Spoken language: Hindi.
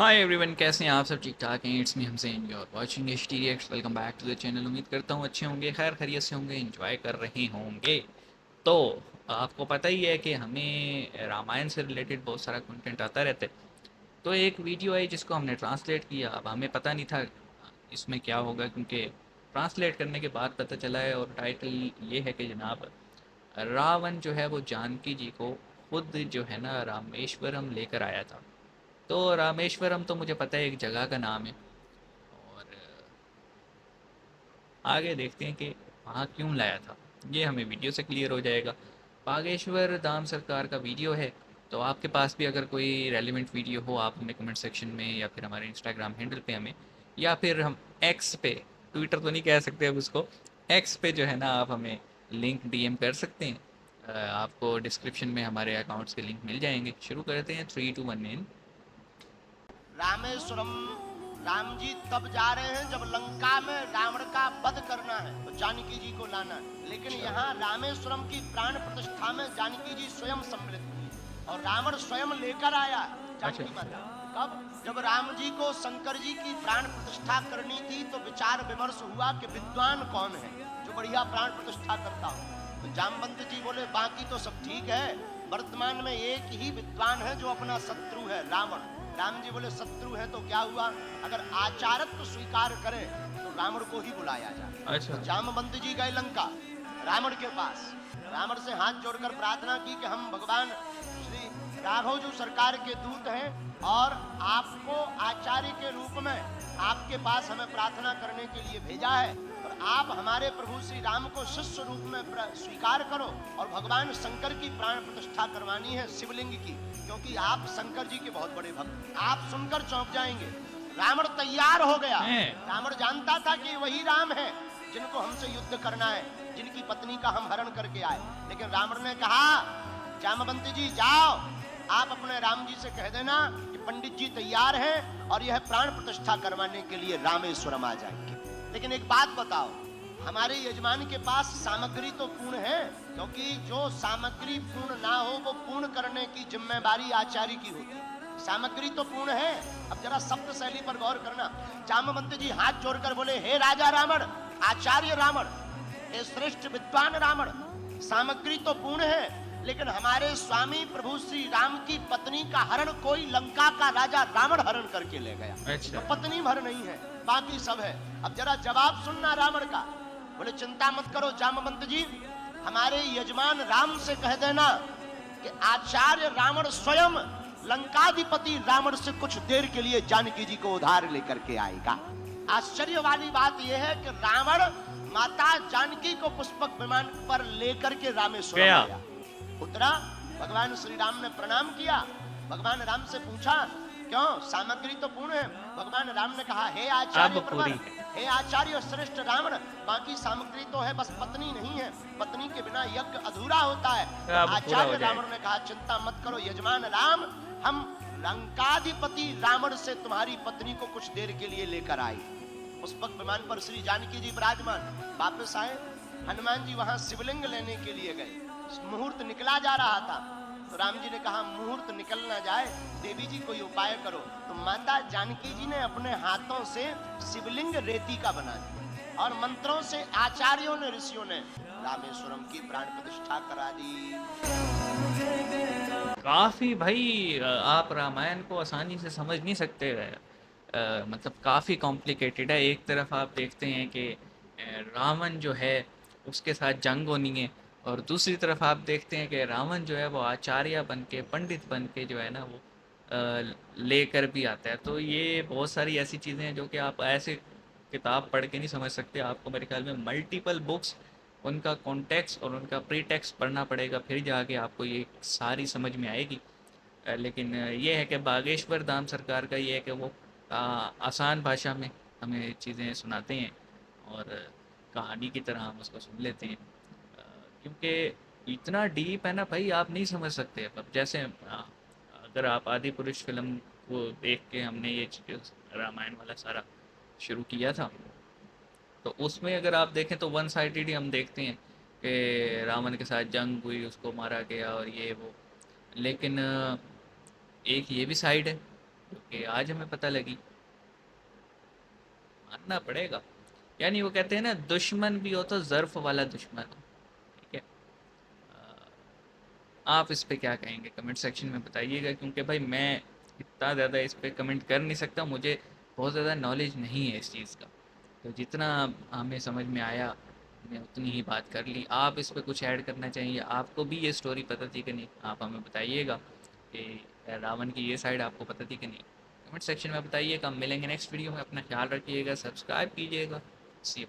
हाय एवरीवन, कैसे हैं आप सब? ठीक ठाक हैं? It's me Hamsen, you are watching HT reacts. Welcome back to the channel. उम्मीद करता हूँ अच्छे होंगे, खैर खैरियत से होंगे, एंजॉय कर रहे होंगे। तो आपको पता ही है कि हमें रामायण से रिलेटेड बहुत सारा कंटेंट आता रहता है। तो एक वीडियो आई जिसको हमने ट्रांसलेट किया। अब हमें पता नहीं था इसमें क्या होगा, क्योंकि ट्रांसलेट करने के बाद पता चला है। और टाइटल ये है कि जनाब, रावण जो है वो जानकी जी को खुद जो है ना रामेश्वरम लेकर आया था। तो रामेश्वरम तो मुझे पता है एक जगह का नाम है। और आगे देखते हैं कि वहाँ क्यों लाया था, ये हमें वीडियो से क्लियर हो जाएगा। बागेश्वर धाम सरकार का वीडियो है। तो आपके पास भी अगर कोई रेलिवेंट वीडियो हो, आप हमें कमेंट सेक्शन में या फिर हमारे इंस्टाग्राम हैंडल पे हमें, या फिर हम एक्स पे, ट्विटर तो नहीं कह सकते अब उसको, एक्स पे जो है ना आप हमें लिंक डीएम कर सकते हैं। आपको डिस्क्रिप्शन में हमारे अकाउंट्स के लिंक मिल जाएंगे। शुरू करते हैं, 3 2 1 इन। रामेश्वरम। राम जी तब जा रहे हैं जब लंका में रावण का वध करना है, तो जानकी जी को लाना है। लेकिन यहाँ रामेश्वरम की प्राण प्रतिष्ठा में जानकी जी स्वयं सम्मिलित हुई और रावण स्वयं लेकर आया जानकी माता। कब? जब राम जी को शंकर जी की प्राण प्रतिष्ठा करनी थी तो विचार विमर्श हुआ कि विद्वान कौन है जो बढ़िया प्राण प्रतिष्ठा करता हो। तो जामवंत जी बोले बाकी तो सब ठीक है, वर्तमान में एक ही विद्वान है जो अपना शत्रु है, रावण। राम जी बोले शत्रु है तो क्या हुआ, अगर आचारत्व स्वीकार करे तो रावण को ही बुलाया जाए। अच्छा। तो जामवंत जी गए लंका रावण के पास, रावण से हाथ जोड़कर प्रार्थना की कि हम भगवान श्री राघव जो सरकार के दूत हैं और आपको आचार्य के रूप में आपके पास हमें प्रार्थना करने के लिए भेजा है, और आप हमारे प्रभु श्री राम को शिष्य रूप में स्वीकार करो और भगवान शंकर की प्राण प्रतिष्ठा करवानी है शिवलिंग की, क्योंकि आप शंकर जी के बहुत बड़े भक्त। आप सुनकर चौंक जाएंगे। रावण तैयार हो गया। रावण जानता था कि वही राम है जिनको हमसे युद्ध करना है, जिनकी पत्नी का हम हरण करके आए। लेकिन रावण ने कहा जामवंत जी जाओ, आप अपने राम जी से कह देना कि पंडित जी तैयार हैं और यह प्राण प्रतिष्ठा करवाने के लिए रामेश्वरम आ जाएंगे। लेकिन एक बात बताओ, हमारे यजमान के पास सामग्री तो पूर्ण है, क्योंकि जो सामग्री पूर्ण ना हो वो पूर्ण करने की जिम्मेदारी आचार्य की होती है। सामग्री तो पूर्ण है। अब जरा शब्द शैली पर गौर करना। जामवंत जी हाथ जोड़कर बोले, हे राजा रावण, आचार्य रावण, हे श्रेष्ठ विद्वान रावण, सामग्री तो पूर्ण है, लेकिन हमारे स्वामी प्रभु श्री राम की पत्नी का हरण कोई लंका का राजा रावण हरण करके ले गया। अच्छा। तो पत्नी भर नहीं है, बाकी सब है। अब जरा जवाब सुनना रावण का। बोले चिंता मत करो जामवंत जी, हमारे यजमान राम से कह देना कि आचार्य रावण स्वयं लंकाधिपति रावण से कुछ देर के लिए जानकी जी को उधार लेकर के आएगा। आश्चर्य वाली बात यह है कि रावण माता जानकी को पुष्पक विमान पर लेकर के रामेश्वरम आया। उतरा, भगवान श्री राम ने प्रणाम किया। भगवान राम से पूछा क्यों, सामग्री तो पूर्ण है। भगवान राम ने कहा, हे आचार्य प्रवर, हे आचार्य श्रेष्ठ रावण, बाकी सामग्री तो है, बस पत्नी नहीं है, पत्नी के बिना यज्ञ अधूरा होता है। आचार्य रावण ने कहा चिंता मत करो यजमान राम, हम लंकाधिपति रावण से तुम्हारी पत्नी को कुछ देर के लिए लेकर आए। पुष्पक विमान पर श्री जानकी जी विराजमान। वापस आए, हनुमान जी वहां शिवलिंग लेने के लिए गए। मुहूर्त निकला जा रहा था, तो राम जी ने कहा मुहूर्त निकल ना जाए, देवी जी कोई उपाय करो। तो माता जानकी जी ने अपने हाथों से शिवलिंग रेती का बना दिया और मंत्रों से आचार्यों ने, ऋषियों ने रामेश्वरम की प्राण प्रतिष्ठा करा दी। काफ़ी भाई, आप रामायण को आसानी से समझ नहीं सकते। मतलब काफ़ी कॉम्प्लिकेटेड है। एक तरफ आप देखते हैं कि रावण जो है उसके साथ जंग होनी है, और दूसरी तरफ आप देखते हैं कि रावण जो है वो आचार्य बन के, पंडित बन के जो है ना वो लेकर भी आता है। तो ये बहुत सारी ऐसी चीज़ें हैं जो कि आप ऐसे किताब पढ़ के नहीं समझ सकते। आपको मेरे ख्याल में मल्टीपल बुक्स, उनका कॉन्टेक्स्ट और उनका प्रीटेक्स्ट पढ़ना पड़ेगा, फिर जाके आपको ये सारी समझ में आएगी। लेकिन ये है कि बागेश्वर धाम सरकार का ये है कि वो आसान भाषा में हमें चीज़ें सुनाते हैं और कहानी की तरह हम उसको सुन लेते हैं। क्योंकि इतना डीप है ना भाई, आप नहीं समझ सकते। अब जैसे अगर आप आदि पुरुष फिल्म को देख के, हमने ये रामायण वाला सारा शुरू किया था, तो उसमें अगर आप देखें तो वन साइडेड ही हम देखते हैं कि रावण के साथ जंग हुई, उसको मारा गया और ये वो। लेकिन एक ये भी साइड है क्योंकि आज हमें पता लगी, मानना पड़ेगा। यानी वो कहते हैं ना, दुश्मन भी हो तो ज़र्फ़ वाला दुश्मन हो। ठीक है। आप इस पे क्या कहेंगे, कमेंट सेक्शन में बताइएगा, क्योंकि भाई मैं इतना ज़्यादा इस पे कमेंट कर नहीं सकता, मुझे बहुत ज़्यादा नॉलेज नहीं है इस चीज़ का। तो जितना हमें समझ में आया हमने उतनी ही बात कर ली। आप इस पे कुछ ऐड करना चाहिए, आपको भी ये स्टोरी पता थी कि नहीं, आप हमें बताइएगा कि रावण की ये साइड आपको पता थी कि नहीं। कमेंट सेक्शन में बताइएगा। हम मिलेंगे नेक्स्ट वीडियो में, अपना ख्याल रखिएगा, सब्सक्राइब कीजिएगा। सी